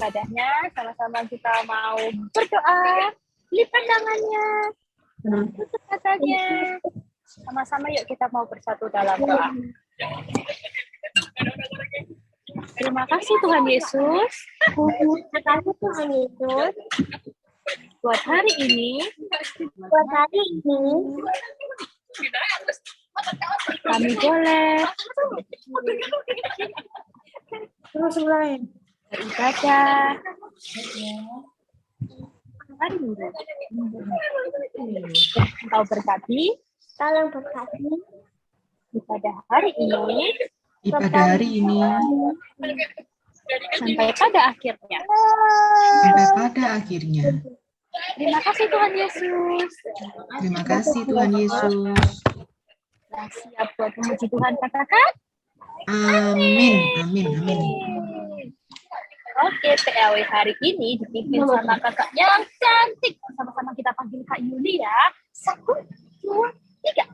ibadahnya. Sama-sama kita mau berdoa. Lipat tangannya. Tutup matanya. Sama-sama yuk kita mau bersatu dalam doa. Terima kasih Tuhan Yesus. Terima kasih Tuhan Yesus. Buat hari ini. Kami boleh Terus mulai. beribadah. Hari Minggu. Engkau berkati. Tolong berkati. Pada hari ini. Sampai pada akhirnya. Terima kasih Tuhan Yesus. Nah, siap buat memuji Tuhan, katakan. Amin. Oke, PLW hari ini dipimpin sama kakak yang cantik. Sama-sama kita panggil Kak Yuli ya. 1, 2, 3.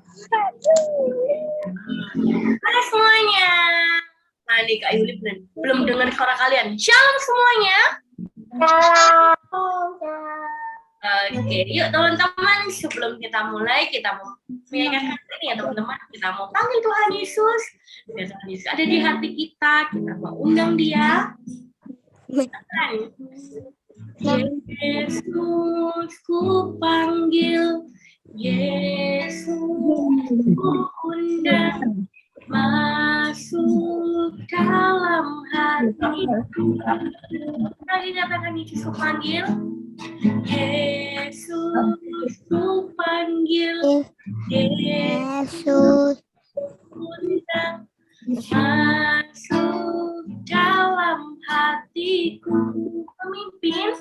Halo semuanya. Nah, nih Kak Yuli belum dengar suara kalian. Shalom semuanya. Oke, yuk teman-teman, sebelum kita mulai, kita mau mengingatkan ini ya teman-teman, kita mau panggil Tuhan Yesus. Dan Tuhan Yesus ada di hati kita mau undang Dia. Yesus, ku panggil, Yesus, ku undang, masuk dalam hatiku. Mari katakan Yesus, ku panggil. Yesus, ku panggil, Yesus, undang, masuk dalam hatiku, memimpin,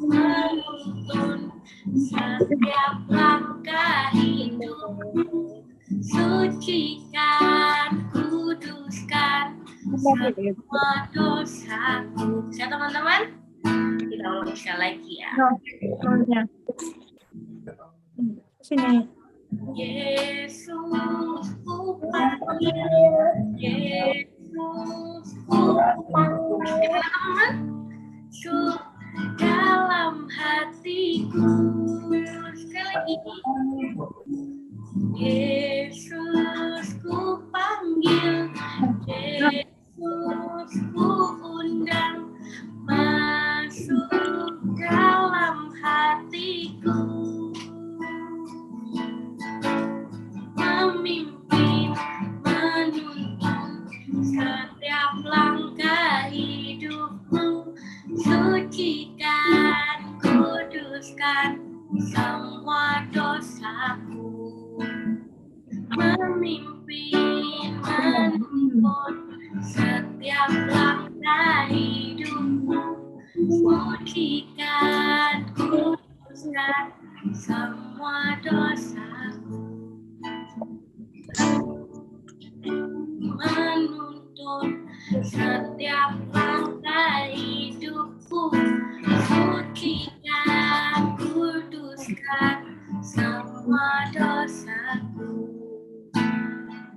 menuntun setiap langkah hidupku, sucikan, kuduskan semua dosaku. Ya teman-teman, kita ulang sekali lagi ya. Sini. Yesus, ku panggil, Yesus, ku panggil, teman-teman, masuk dalam hatiku. Sekali lagi. Yesus, ku panggil, Yesus, ku undang, masuk dalam hatiku, memimpin, menuntun setiap langkah hidupku, sucikan, kuduskan semua dosaku, memimpin, menuntun setiap langkah hidupku, sucikan, kuduskan semua dosaku, menuntun setiap langkah hidupku, sucikan, kuduskan semua dosaku.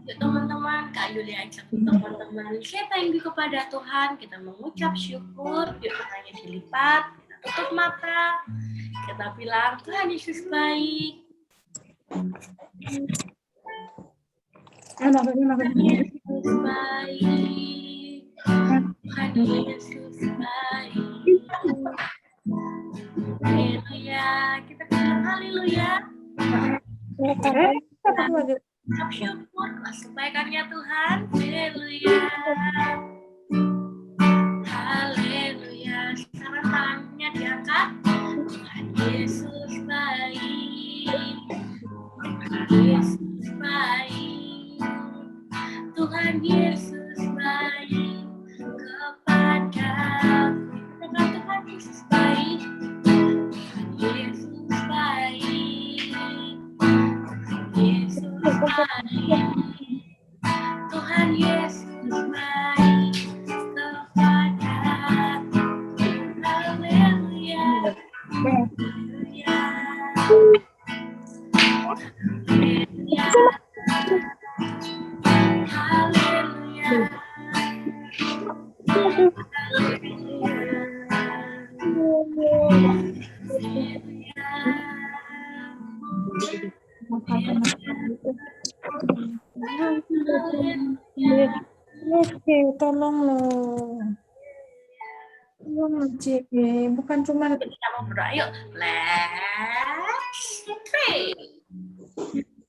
Yuk teman-teman, Kak Yuli ajak teman-teman kita tinggi kepada Tuhan, kita mengucap syukur. Yuk tangannya dilipat, kita tutup mata, kita bilang Tuhan Yesus baik. Tuhan Yesus baik, Tuhan Yesus baik. Haleluya, kita bilang haleluya. Ucap syukur atas kebaikannya Tuhan. Haleluya. Haleluya. Sekarang tangannya diangkat. Tuhan Yesus baik. Tuhan Yesus baik. Tuhan Yesus baik kepadaku. Tuhan Yesus baik. Tuhan Yesus baik. Yesus baik, Tuhan Yesus baik kepadaku. Haleluya, haleluya, haleluya, haleluya, Oke, tolong loh. Tolong, Cik. Bukan cuma Kita mau berdoa, yuk. Let's pray.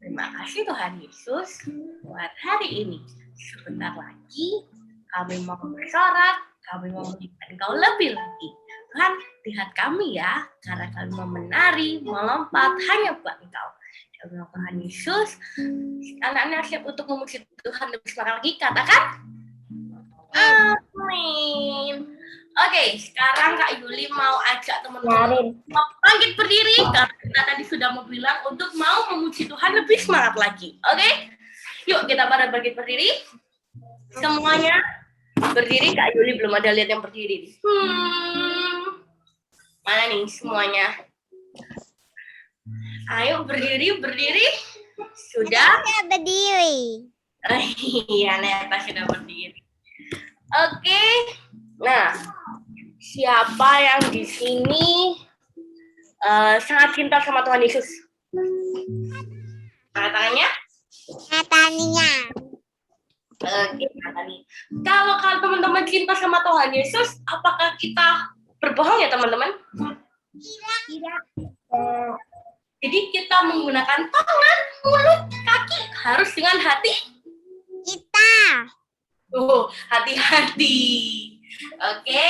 Terima kasih Tuhan Yesus buat hari ini. Sebentar lagi kami mau bersorak, kami mau mengingat Engkau lebih lagi. Tuhan, lihat kami ya, karena kami mau menari, melompat hanya buat Engkau. Dalam nama Tuhan Yesus, anak-anak siap untuk memuji Tuhan lebih semangat lagi, katakan amin. Oke, sekarang Kak Yuli mau ajak teman-teman bangkit berdiri, karena kita tadi sudah mau bilang untuk mau memuji Tuhan lebih semangat lagi. Oke? Yuk kita pada bangkit berdiri. Semuanya berdiri. Kak Yuli belum ada lihat yang berdiri. Mana nih semuanya? Ayo berdiri. Sudah? Saya berdiri. Iya, Neta sudah berdiri. Oke. Nah, siapa yang di sini sangat cinta sama Tuhan Yesus? Angkat tangannya. Katanya. Oke, tadi. Kalau teman-teman cinta sama Tuhan Yesus, apakah kita berbohong ya teman-teman? Tidak. Jadi kita menggunakan tangan, mulut, kaki harus dengan hati. Kita. Oh, hati-hati. Oke,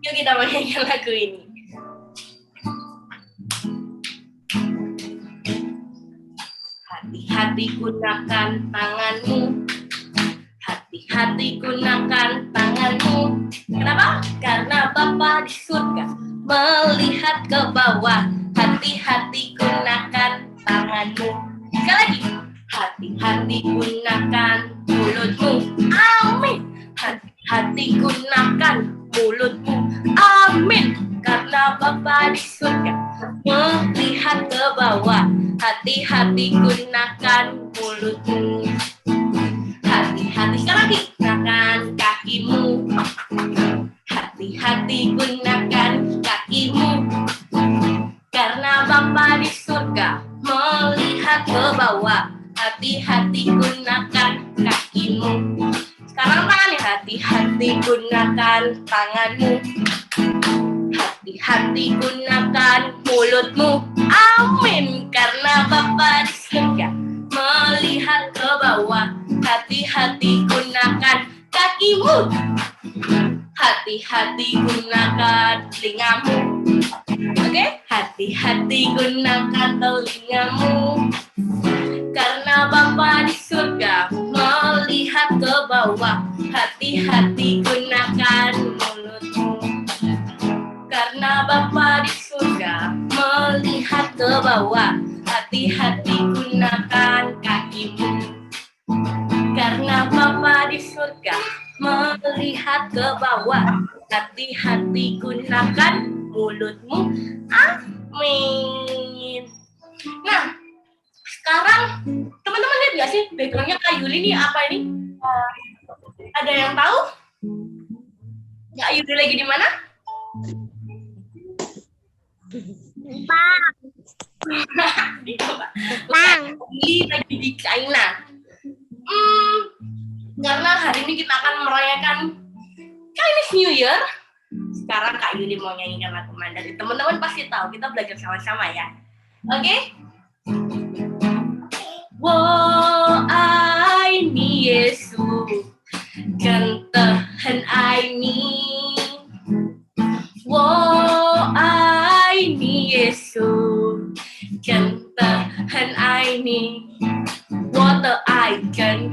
yuk kita mainkan lagu ini. Hati-hati gunakan tanganmu. Hati-hati gunakan tanganmu. Kenapa? Karena Bapa di surga melihat ke bawah. Hati-hati gunakan tanganmu. Sekali lagi. Hati-hati gunakan mulutmu. Amin. Hati-hati gunakan mulutmu. Amin. Karena Bapa di surga melihat ke bawah. Hati-hati gunakan mulutmu. Hati-hati sekali lagi. Gunakan kakimu. Hati-hati gunakan kakimu. Karena Bapa di surga melihat ke bawah. Hati-hati gunakan kakimu. Sekarang tangannya. Hati-hati gunakan tanganmu. Hati-hati gunakan mulutmu. Amin. Karena Bapa di surga melihat ke bawah. Hati-hati gunakan kakimu. Hati-hati gunakan telingamu. Oke? Hati-hati gunakan telingamu. Karena Bapa di surga melihat ke bawah. Hati-hati gunakan mulutmu. Karena Bapa di surga melihat ke bawah. Hati-hati gunakan kakimu. Karena Bapa di surga melihat ke bawah. Hati-hati gunakan mulutmu. Amin. Nah, sekarang teman-teman lihat nggak sih backgroundnya Kak Yuli ini apa ini? Ada yang tahu? Kak Yuli lagi di mana? Bang. Bang. Yuli lagi di China. Karena hari ini kita akan merayakan Chinese New Year. Sekarang Kak Yuli mau nyanyikan lagu Mandarin. Teman-teman pasti tahu, kita belajar sama-sama ya. Oke? 我爱你，耶稣，真的很爱你。我爱你，耶稣，真的很爱你。我的爱真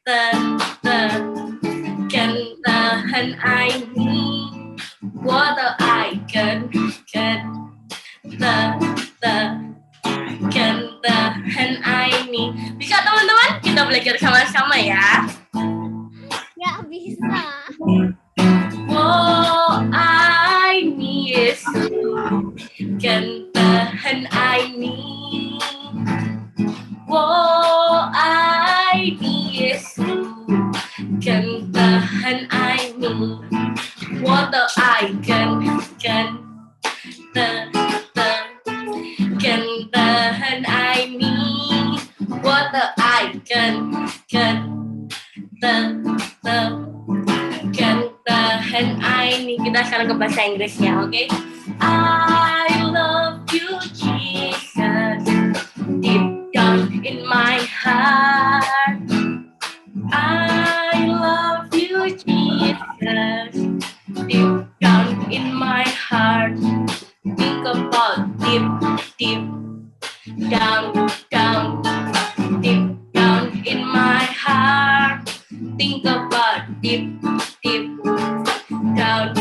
的很爱你。我的爱真的很爱你. Bisa teman-teman? Kita belajar sama-sama ya. Ya bisa. 我爱你，耶稣，真的很爱你。我爱你，耶稣，真的很爱你。我的爱真的 Ini kita sekarang ke bahasa Inggrisnya, oke? I love you, Jesus, deep down in my heart. I love you, Jesus, deep down in my heart. Think about deep down, deep down in my heart. Think about deep down,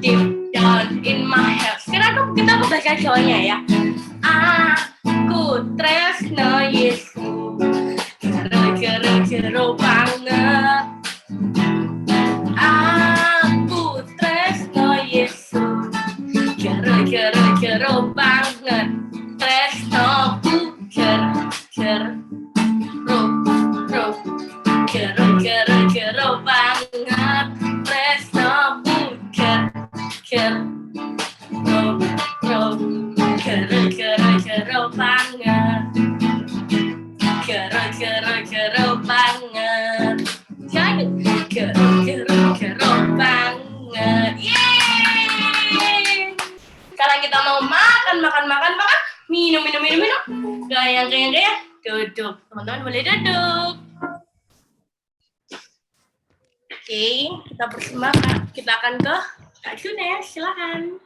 deep down in my heart. Sekarang kita ke bahasa Jawanya ya. Aku tresno Yesus, jero banget. Aku tresno Yesus, jero banget. Tresnoku jero banget. Tresnoku jero banget. Jero banget. Jadi jero banget. Yeay! Sekarang kita mau makan. Minum. Gaya. Duduk. Teman-teman boleh duduk. Oke, kita bersembahkan. Kita akan ke Kak Junes, silakan.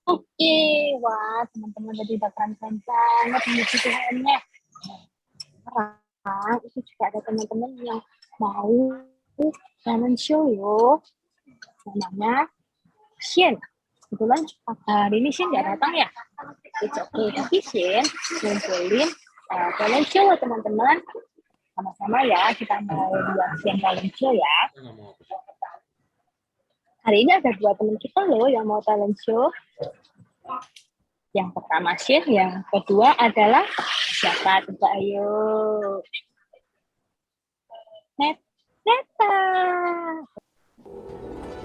Oke, wah teman-teman tadi udah keren banget mengisi Tuhannya. Sekarang itu juga ada teman-teman yang mau talent show yo. Namanya Shen. Kebetulan hari ini Shen nggak datang ya. It's okay, tapi Shen ngumpulin talent show teman-teman. Sama-sama ya, kita mau buat Shen talent show ya. Hari ini ada 2 teman kita loh yang mau talent show. Yang pertama Shen, yang kedua adalah siapa? Coba ayo. Neta.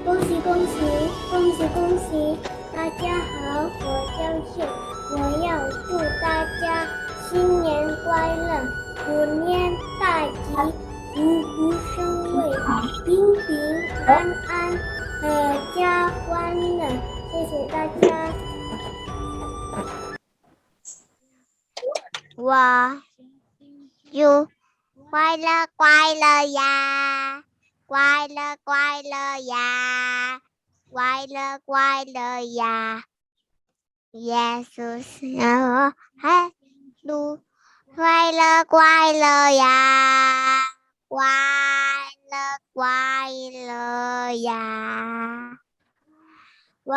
恭喜恭喜恭喜恭喜！大家好，我叫秀，我要祝大家新年快乐，虎年大吉，虎虎生威，平平安安，阖家欢乐。谢谢大家。我祝快乐快乐呀！快乐快乐呀，快乐快乐呀，耶稣是我海路，快乐快乐呀，快乐快乐呀，我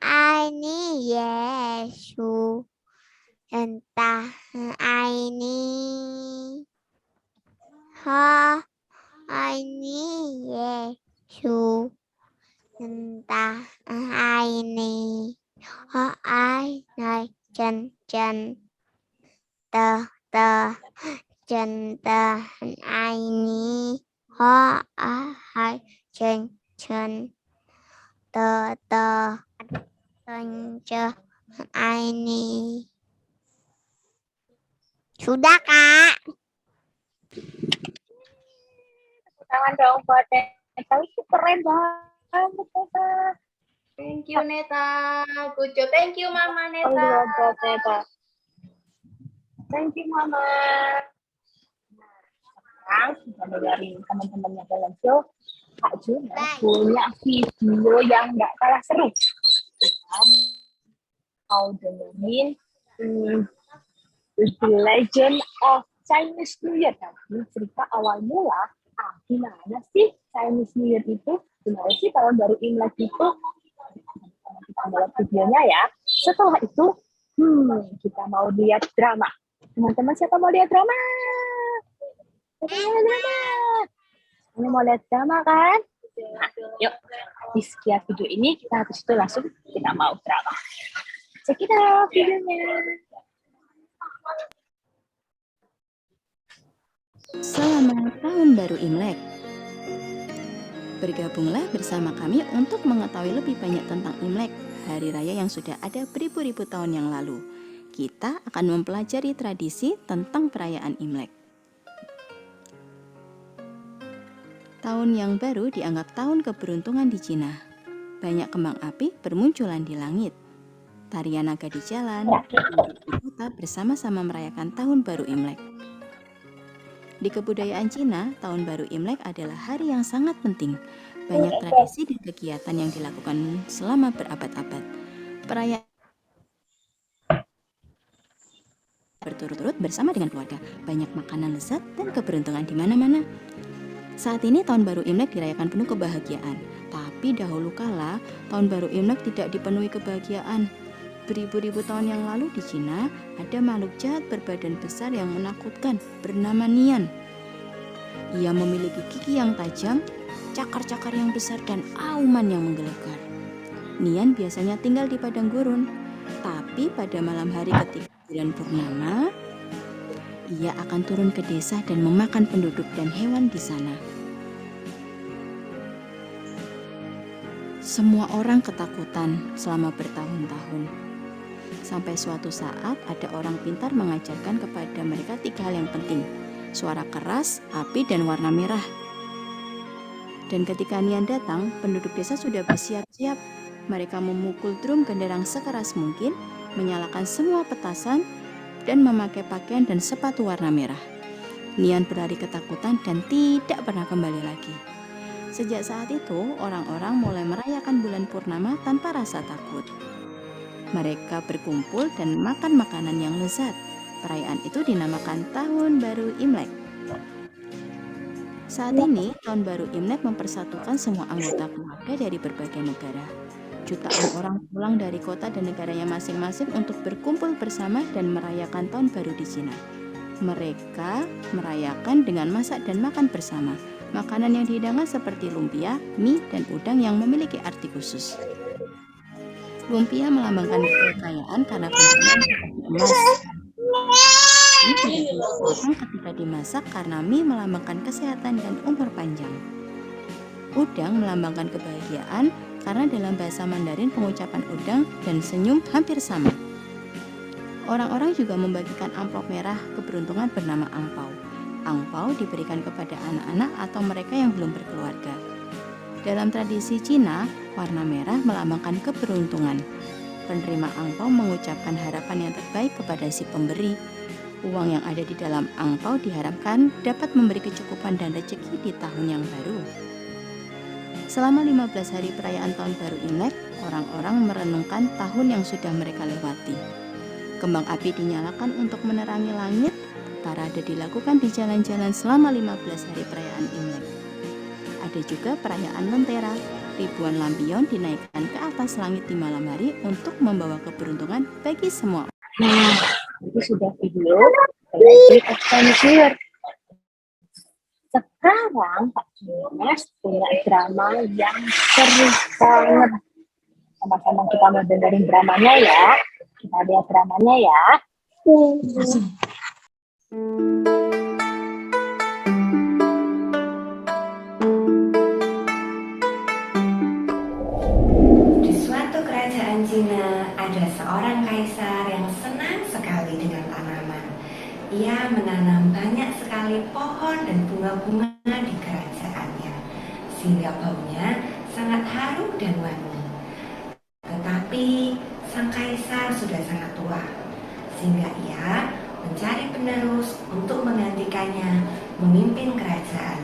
爱你耶稣，真的很爱你，爱你耶稣，真的很爱你，我爱你真的真的很爱你，我爱真的真的很爱你。Sudah, Kak. Tangan dong buat Neta, itu keren banget Neta. Thank you Neta, good job. Thank you Mama Neta. Buat Neta. Thank you Mama. Sekarang kita dengerin teman-temannya dalam show. Kak Junes punya video yang nggak kalah seru. Kita mau dengerin The Legend of Chinese New Year. Nah, cerita awal mula. Gimana sih Chinese New Year itu? Gimana sih tahun baru Imlek itu? Kita lihat videonya ya. Setelah itu, kita mau lihat drama. Teman-teman siapa mau lihat drama? Ini mau lihat drama kan? Nah, yuk. Di sekian video ini kita habis itu langsung kita mau drama. Check it out videonya. Selamat Tahun Baru Imlek. Bergabunglah bersama kami untuk mengetahui lebih banyak tentang Imlek, hari raya yang sudah ada beribu-ribu tahun yang lalu. kita akan mempelajari tradisi tentang perayaan Imlek. Tahun yang baru dianggap tahun keberuntungan di Cina. Banyak kembang api bermunculan di langit. Tarian naga di jalan, penduduk di kota bersama-sama merayakan tahun baru Imlek. Di kebudayaan Cina, tahun baru Imlek adalah hari yang sangat penting. Banyak tradisi dan kegiatan yang dilakukan selama berabad-abad. Perayaan berturut-turut bersama dengan keluarga, banyak makanan lezat dan keberuntungan di mana-mana. Saat ini tahun baru Imlek dirayakan penuh kebahagiaan, tapi dahulu kala tahun baru Imlek tidak dipenuhi kebahagiaan. Beribu-ribu tahun yang lalu di Cina, ada makhluk jahat berbadan besar yang menakutkan bernama Nian. Ia memiliki gigi yang tajam, cakar-cakar yang besar dan auman yang menggelegar. Nian biasanya tinggal di padang gurun, tapi pada malam hari ketika bulan purnama, ia akan turun ke desa dan memakan penduduk dan hewan di sana. Semua orang ketakutan selama bertahun-tahun. Sampai suatu saat ada orang pintar mengajarkan kepada mereka 3 hal yang penting: suara keras, api, dan warna merah. Dan ketika Nian datang, penduduk desa sudah bersiap-siap. Mereka memukul drum genderang sekeras mungkin, menyalakan semua petasan, dan memakai pakaian dan sepatu warna merah. Nian berlari ketakutan dan tidak pernah kembali lagi. Sejak saat itu, orang-orang mulai merayakan bulan purnama tanpa rasa takut. Mereka berkumpul dan makan makanan yang lezat. Perayaan itu dinamakan Tahun Baru Imlek. Saat ini, Tahun Baru Imlek mempersatukan semua anggota keluarga dari berbagai negara. Jutaan orang pulang dari kota dan negaranya masing-masing untuk berkumpul bersama dan merayakan Tahun Baru di Cina. Mereka merayakan dengan masak dan makan bersama. Makanan yang dihidangkan seperti lumpia, mie, dan udang yang memiliki arti khusus. Lumpia melambangkan kekayaan karena bentuknya seperti emas. Mie menjadi sepotong ketika dimasak karena mie melambangkan kesehatan dan umur panjang. Udang melambangkan kebahagiaan karena dalam bahasa Mandarin pengucapan udang dan senyum hampir sama. Orang-orang juga membagikan amplop merah keberuntungan bernama angpau. Angpau diberikan kepada anak-anak atau mereka yang belum berkeluarga. Dalam tradisi Cina, warna merah melambangkan keberuntungan. Penerima angpau mengucapkan harapan yang terbaik kepada si pemberi. Uang yang ada di dalam angpau diharapkan dapat memberi kecukupan dan rezeki di tahun yang baru. Selama 15 hari perayaan Tahun Baru Imlek, orang-orang merenungkan tahun yang sudah mereka lewati. Kembang api dinyalakan untuk menerangi langit. Parade dilakukan di jalan-jalan selama 15 hari perayaan Imlek. Ada juga perayaan Lentera. Ribuan lampion dinaikkan ke atas langit di malam hari untuk membawa keberuntungan bagi semua. Nah, itu sudah video dari adventure. Sekarang Pak Kines punya drama yang seru banget. Sama-sama kita mau dengerin dramanya ya. Kita lihat dramanya ya. Di suatu kerajaan Cina, ada seorang kaisar yang senang sekali dengan tanaman. Ia menanam banyak sekali pohon dan bunga-bunga di kerajaannya, sehingga baunya sangat harum dan wangi. Tetapi sang kaisar sudah sangat tua, sehingga ia mencari penerus untuk menggantikannya memimpin kerajaan.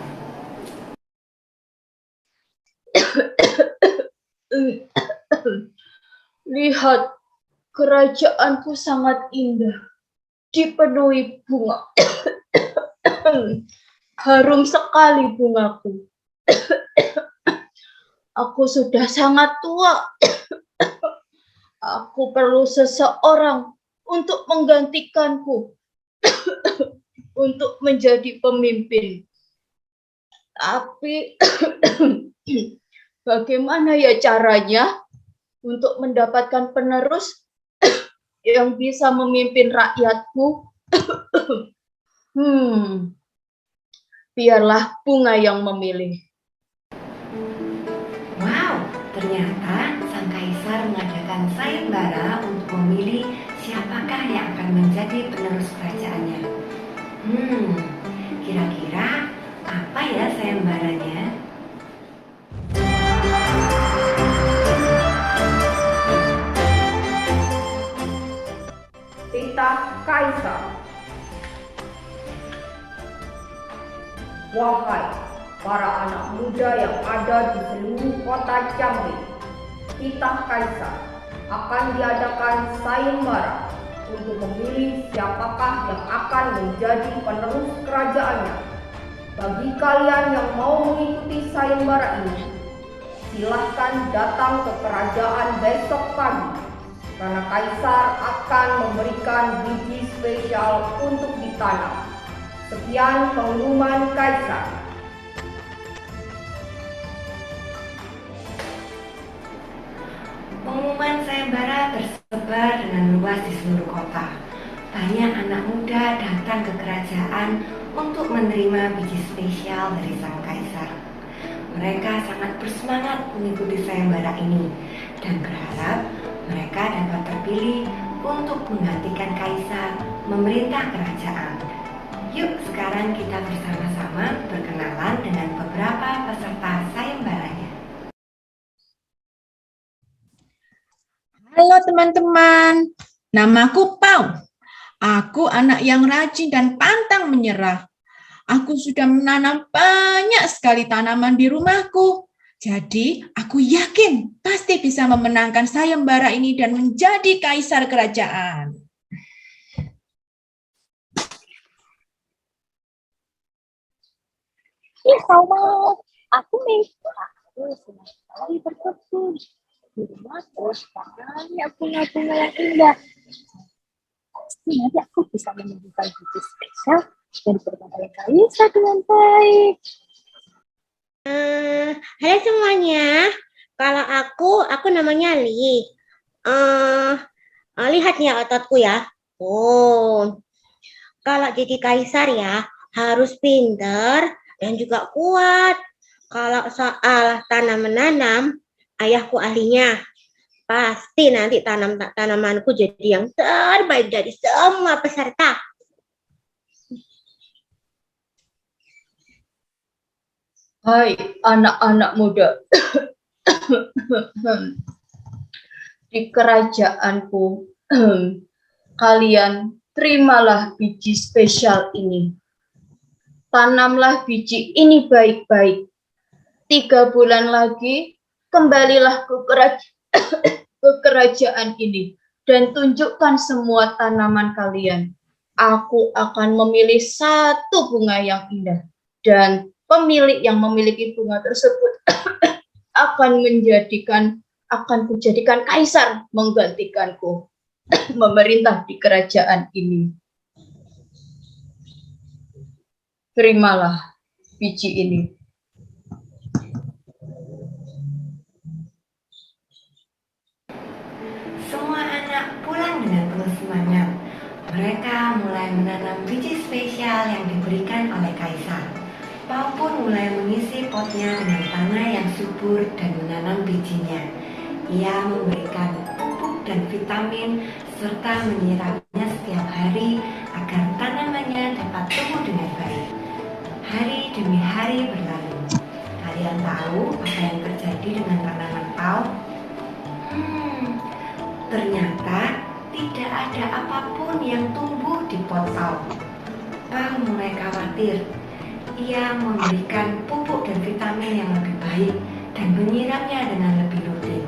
Lihat, kerajaanku sangat indah, dipenuhi bunga. Harum sekali bungaku. Aku sudah sangat tua. Aku perlu seseorang untuk menggantikanku, untuk menjadi pemimpin. Tapi bagaimana ya caranya untuk mendapatkan penerus yang bisa memimpin rakyatku? Biarlah bunga yang memilih. Wow, ternyata sang kaisar mengadakan sayembara untuk memilih siapakah yang akan menjadi penerus kerajaannya? Kira-kira apa ya sayembaranya? Titah Kaisar. Wahai para anak muda yang ada di seluruh kota Jambi, titah Kaisar akan diadakan sayembara untuk memilih siapakah yang akan menjadi penerus kerajaannya. Bagi kalian yang mau mengikuti sayembara ini, silahkan datang ke kerajaan besok pagi, karena Kaisar akan memberikan biji spesial untuk ditanam. Sekian pengumuman Kaisar. Pengumuman sayembara tersebar dengan luas di seluruh kota. Banyak anak muda datang ke kerajaan untuk menerima biji spesial dari sang kaisar. Mereka sangat bersemangat mengikuti sayembara ini dan berharap mereka dapat terpilih untuk menggantikan kaisar memerintah kerajaan. Yuk sekarang kita bersama-sama berkenalan dengan beberapa peserta sayembaranya. Halo teman-teman, namaku Pau. Aku anak yang rajin dan pantang menyerah. Aku sudah menanam banyak sekali tanaman di rumahku. Jadi aku yakin pasti bisa memenangkan sayembara ini dan menjadi kaisar kerajaan. Sama, aku Mega. Aku senang sekali berkebun. Di rumahku banyak bunga-bunga yang indah. Pasti nanti aku bisa menemukan biji spesial dan berbagai kaisar dengan baik. Halo semuanya, kalau aku namanya Li. Lihat nih ototku ya. Kalau jadi kaisar ya harus pinter dan juga kuat. Kalau soal tanam menanam, ayahku ahlinya. Pasti nanti tanamanku jadi yang terbaik dari semua peserta. Hai anak-anak muda, di kerajaanku, kalian terimalah biji spesial ini. Tanamlah biji ini baik-baik. 3 bulan lagi, kembalilah ke kerajaan ini dan tunjukkan semua tanaman kalian. Aku akan memilih satu bunga yang indah dan pemilik yang memiliki bunga tersebut akan kujadikan kaisar menggantikanku memerintah di kerajaan ini. Terimalah biji ini. Semua anak pulang dengan penuh semangat. Mereka mulai menanam biji spesial yang diberikan oleh kaisar. Pau pun mulai mengisi potnya dengan tanah yang subur dan menanam bijinya. Ia memberikan pupuk dan vitamin serta menyiramnya setiap hari agar tanamannya dapat tumbuh dengan baik. Hari demi hari berlalu. Kalian tahu apa yang terjadi dengan tanaman Pau? Ternyata tidak ada apapun yang tumbuh di pot Pau. Pau mulai khawatir. Ia memberikan pupuk dan vitamin yang lebih baik dan menyiramnya dengan lebih rutin.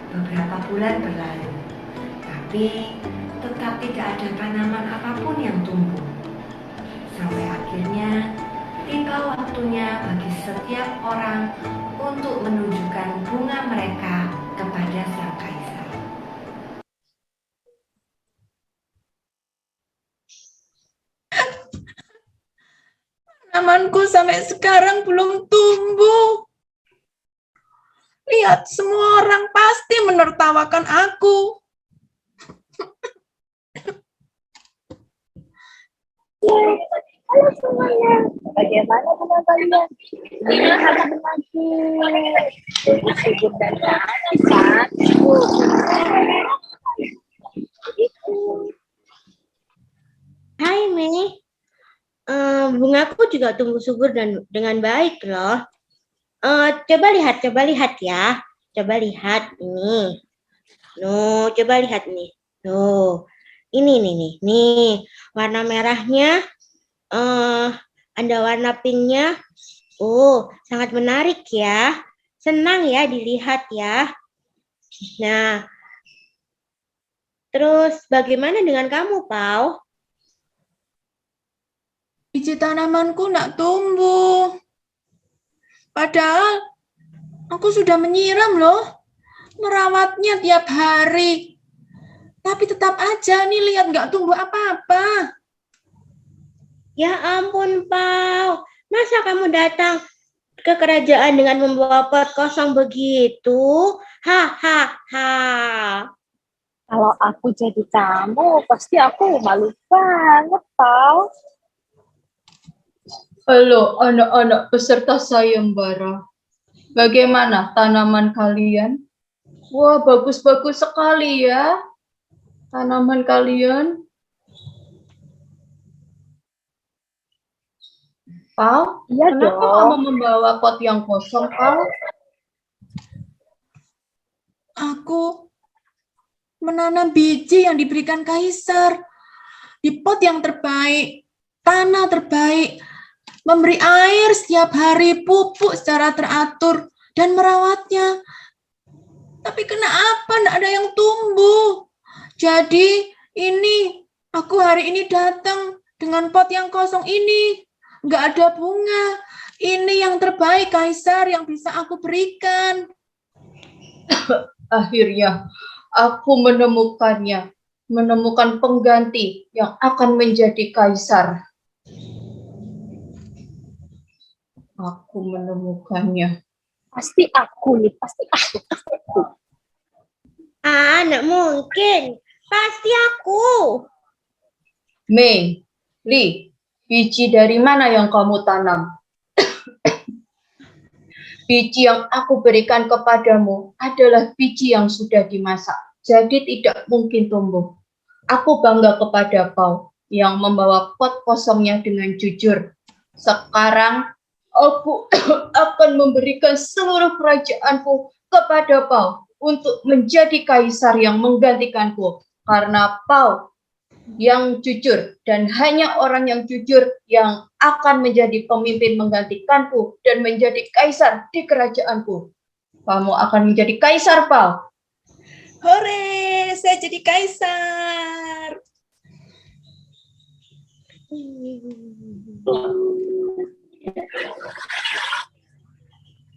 Beberapa bulan berlalu, tapi tetap tidak ada tanaman apapun yang tumbuh. Sampai akhirnya tiba waktunya bagi setiap orang untuk menunjukkan bunga mereka kepada sang kaisar. Tanamanku sampai sekarang belum tumbuh. Lihat, semua orang pasti menertawakan aku. Halo semuanya, bagaimana dengan kalian? Ini hari lagi. Subur dan panas kan? Jadi nih. Bungaku juga tumbuh subur dan dengan baik loh. Coba lihat ya. Coba lihat ini. Coba lihat nih. Ini nih. Warna merahnya, ada warna pinknya. Sangat menarik ya. Senang ya dilihat ya. Nah, terus bagaimana dengan kamu, Pau? Biji tanamanku nak tumbuh. Padahal aku sudah menyiram loh. Merawatnya tiap hari. Tapi tetap aja nih lihat nggak tumbuh apa-apa. Ya ampun, Pau. Masa kamu datang ke kerajaan dengan membawa pot kosong begitu? Hahaha. Kalau aku jadi tamu, pasti aku malu banget, Pau. Halo anak-anak peserta sayembara. Bagaimana tanaman kalian? Wah, bagus-bagus sekali ya tanaman kalian. Pau, Iya kenapa dong. kamu membawa pot yang kosong, Pau? Aku menanam biji yang diberikan kaisar di pot yang terbaik, tanah terbaik, memberi air setiap hari, pupuk secara teratur, dan merawatnya. Tapi kenapa tidak ada yang tumbuh? Jadi ini, aku hari ini datang dengan pot yang kosong ini. Nggak ada bunga. Ini yang terbaik, Kaisar, yang bisa aku berikan. Akhirnya, aku menemukannya. Menemukan pengganti yang akan menjadi kaisar. Aku menemukannya. Pasti aku nih, pasti aku. Nggak mungkin. Pasti aku. Mei, Li, biji dari mana yang kamu tanam? Biji yang aku berikan kepadamu adalah biji yang sudah dimasak, jadi tidak mungkin tumbuh. Aku bangga kepada Pau yang membawa pot kosongnya dengan jujur. Sekarang aku akan memberikan seluruh kerajaanku kepada Pau untuk menjadi kaisar yang menggantikanku. Karena Pau yang jujur dan hanya orang yang jujur yang akan menjadi pemimpin menggantikanku dan menjadi kaisar di kerajaanku. Kamu akan menjadi kaisar, Pau. Hore, saya jadi kaisar.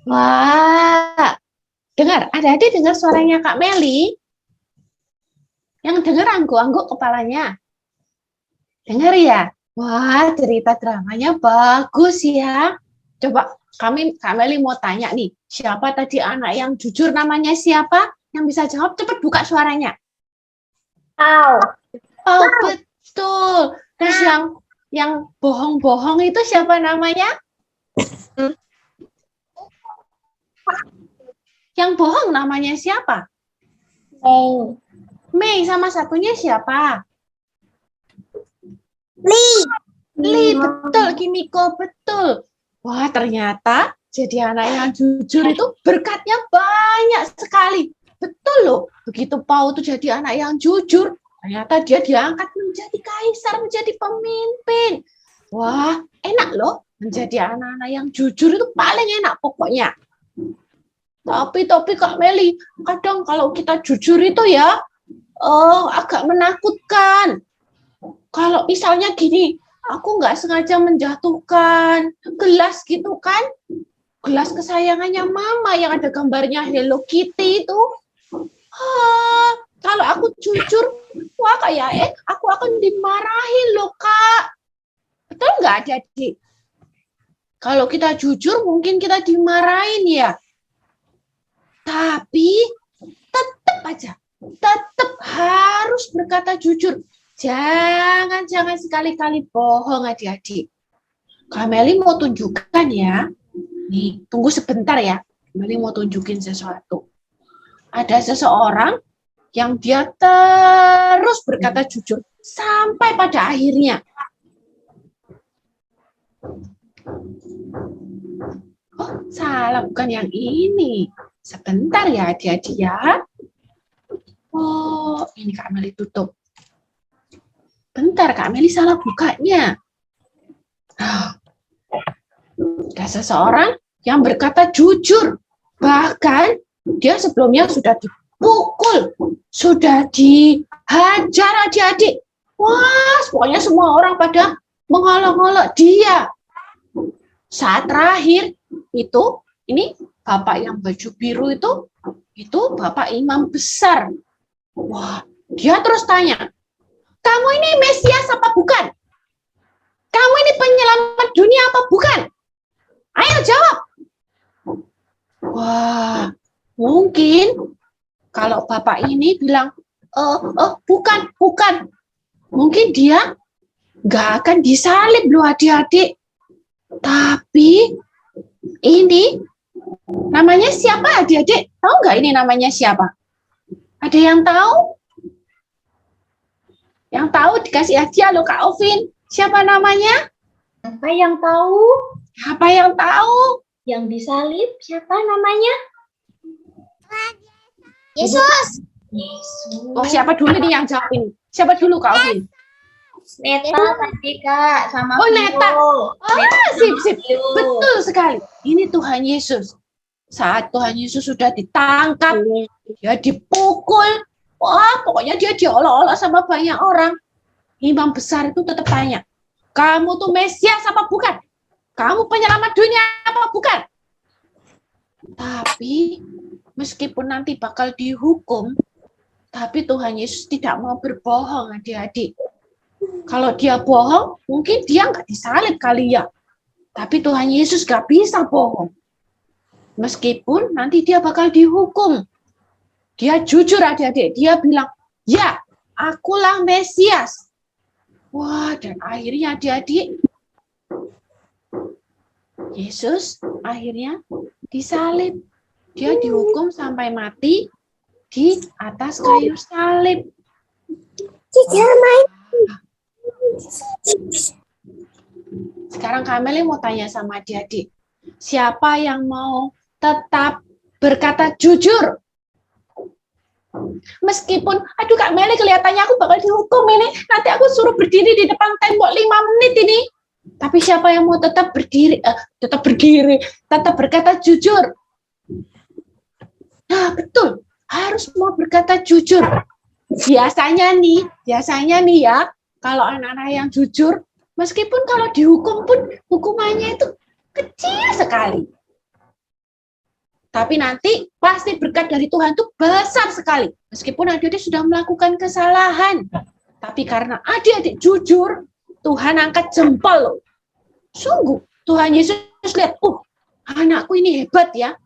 Wah, dengar, adik-adik dengar suaranya Kak Meli? Yang dengar angguk-angguk kepalanya. Dengar ya? Wah, cerita dramanya bagus ya. Coba Kak Meli mau tanya nih, siapa tadi anak yang jujur, namanya siapa? Yang bisa jawab, cepat buka suaranya. Pau. Oh, betul. Terus yang bohong-bohong itu siapa namanya? Yang bohong namanya siapa? Mei, sama satunya siapa? Li, betul, Kimiko, betul. Wah, ternyata jadi anak yang jujur itu berkatnya banyak sekali. Betul loh, begitu Pau tuh jadi anak yang jujur, ternyata dia diangkat menjadi kaisar, menjadi pemimpin. Wah, enak loh, menjadi anak-anak yang jujur itu paling enak pokoknya. Tapi Kak Meli, kadang kalau kita jujur itu ya, agak menakutkan. Kalau misalnya gini, aku nggak sengaja menjatuhkan gelas gitu kan, gelas kesayangannya Mama yang ada gambarnya Hello Kitty itu. Kalau aku jujur, wah kayak aku akan dimarahin loh Kak. Betul nggak Adik? Kalau kita jujur mungkin kita dimarahin ya. Tapi tetap harus berkata jujur. Jangan sekali-kali bohong adik-adik. Kak Meli mau tunjukkan ya. Nih, tunggu sebentar ya. Meli mau tunjukin sesuatu. Ada seseorang yang dia terus berkata jujur sampai pada akhirnya. Oh, salah, bukan yang ini. Sebentar ya adik-adik ya. Oh, ini Kak Meli tutup. Bentar, Kak Meli salah bukanya. Ada seseorang yang berkata jujur. Bahkan dia sebelumnya sudah dipukul, sudah dihajar adik-adik. Wah, pokoknya semua orang pada mengolok-olok dia. Saat terakhir itu, ini Bapak yang baju biru itu Bapak imam besar. Wah, dia terus tanya, kamu ini Mesias apa bukan? Kamu ini penyelamat dunia apa bukan? Ayo jawab. Wah, mungkin kalau Bapak ini bilang, bukan. Mungkin dia nggak akan disalib loh adik-adik. Tapi ini namanya siapa adik-adik? Tahu nggak ini namanya siapa? Ada yang tahu? Yang tahu dikasih hadiah loh Kak Ovin. Siapa namanya? Siapa yang tahu? Siapa yang tahu? Yang disalib siapa namanya? Yesus. Oh, siapa dulu nih yang jawab ini? Siapa dulu Kak Ovin? Neta tadi Kak sama Oh, Vio. Neta. Sip. Betul sekali. Ini Tuhan Yesus. Saat Tuhan Yesus sudah ditangkap, dia dipukul. Wah, pokoknya dia diolok-olok sama banyak orang. Imam besar itu tetap tanya, kamu tuh Mesias apa bukan? Kamu penyelamat dunia apa bukan? Tapi meskipun nanti bakal dihukum, tapi Tuhan Yesus tidak mau berbohong adik-adik. Kalau dia bohong, mungkin dia nggak disalib kali ya. Tapi Tuhan Yesus nggak bisa bohong. Meskipun nanti dia bakal dihukum. Dia jujur adik-adik. Dia bilang, ya, akulah Mesias. Wah, dan akhirnya adik-adik, Yesus akhirnya disalib. Dia dihukum sampai mati di atas kayu salib. Sekarang Kameli mau tanya sama adik-adik. Siapa yang mau tetap berkata jujur? Meskipun, aduh Kak Meli kelihatannya aku bakal dihukum ini. Nanti aku suruh berdiri di depan tembok 5 menit ini. Tapi siapa yang mau tetap berdiri, tetap berkata jujur? Nah, betul. Harus mau berkata jujur. Biasanya nih ya, kalau anak-anak yang jujur, meskipun kalau dihukum pun hukumannya itu kecil sekali. Tapi nanti pasti berkat dari Tuhan itu besar sekali. Meskipun adik-adik sudah melakukan kesalahan. Tapi karena adik-adik jujur, Tuhan angkat jempol loh. Sungguh, Tuhan Yesus lihat, anakku ini hebat ya.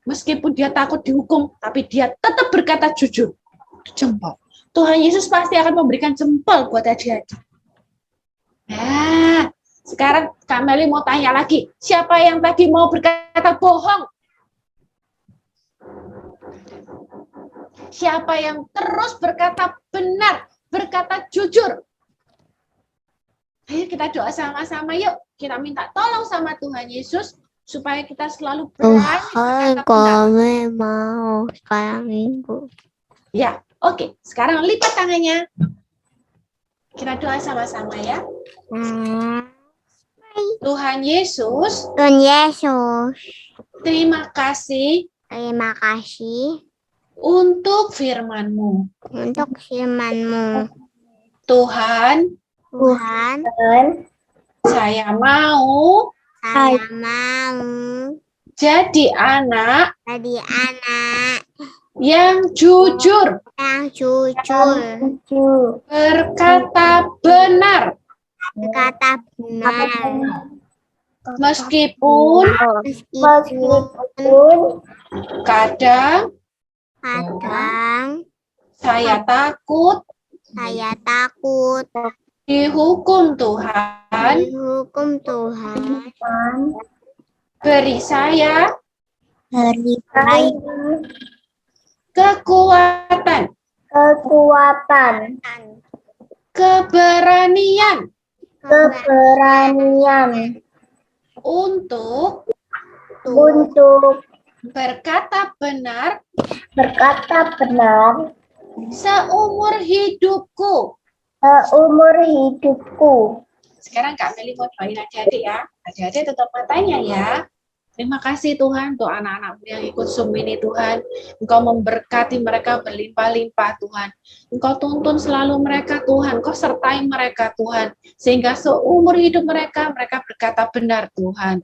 Meskipun dia takut dihukum, tapi dia tetap berkata jujur. Jempol. Tuhan Yesus pasti akan memberikan jempol buat adik-adik. Nah, sekarang Kak Meli mau tanya lagi. Siapa yang tadi mau berkata bohong? Siapa yang terus berkata benar, berkata jujur? Ayo kita doa sama-sama yuk. Kita minta tolong sama Tuhan Yesus supaya kita selalu berani berkata benar. Kami mau sekarang minggu. Ya, oke. Sekarang lipat tangannya. Kita doa sama-sama ya. Tuhan Yesus, terima kasih untuk firman-Mu. Tuhan, saya mau jadi anak yang jujur, berkata benar, meskipun kadang saya takut dihukum Tuhan. Beri saya kekuatan, keberanian untuk berkata benar seumur hidupku. Sekarang Kak Meli mau doain adik-adik ya. Adik-adik tetap matanya ya. Terima kasih Tuhan untuk anak-anakmu yang ikut Zoom ini Tuhan. Engkau memberkati mereka berlimpah-limpah Tuhan. Engkau tuntun selalu mereka Tuhan. Engkau sertai mereka Tuhan. Sehingga seumur hidup mereka berkata benar Tuhan.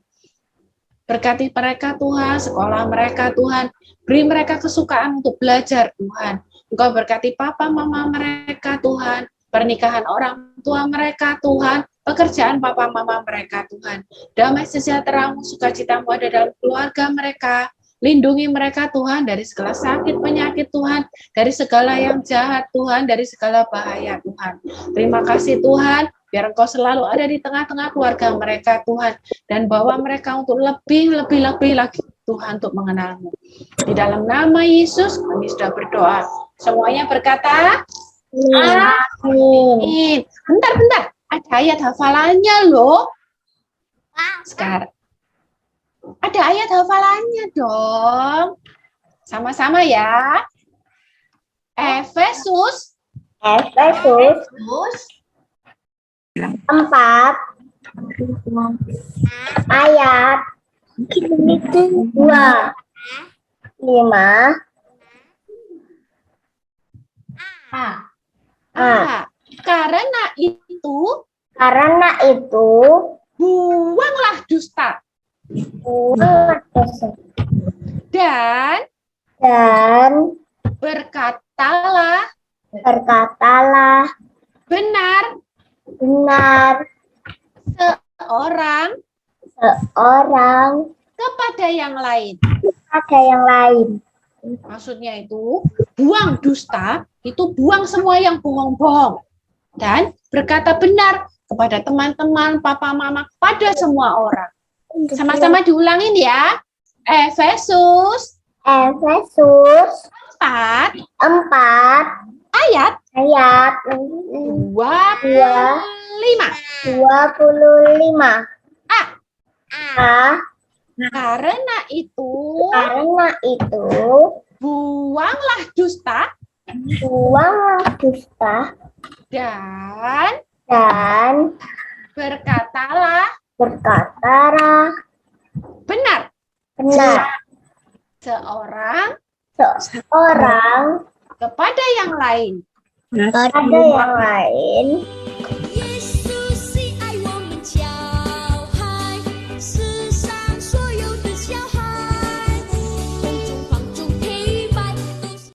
Berkati mereka Tuhan, sekolah mereka Tuhan. Beri mereka kesukaan untuk belajar Tuhan. Engkau berkati papa mama mereka Tuhan. Pernikahan orang tua mereka Tuhan. Pekerjaan papa mama mereka Tuhan. Damai sejahtera-Mu, sukacita-Mu ada dalam keluarga mereka. Lindungi mereka Tuhan dari segala sakit penyakit Tuhan, dari segala yang jahat Tuhan, dari segala bahaya Tuhan. Terima kasih Tuhan, biar Engkau selalu ada di tengah-tengah keluarga mereka Tuhan, dan bawa mereka untuk lebih lagi Tuhan untuk mengenal-Mu. Di dalam nama Yesus kami sudah berdoa. Semuanya berkata amin. Bentar. Ada ayat hafalannya loh. Sekarang. Ada ayat hafalannya dong. Sama-sama ya. Efesus 4 ayat 2, 5. Karena itu buanglah dusta. Dan berkatalah benar seorang kepada yang lain. Maksudnya itu buang dusta, itu buang semua yang bohong-bohong. Dan berkata benar kepada teman-teman, papa, mama, pada semua orang. Sama-sama diulangin ya. Efesus 4 ayat 25. Karena itu buanglah dusta dan berkatalah benar seorang kepada yang lain.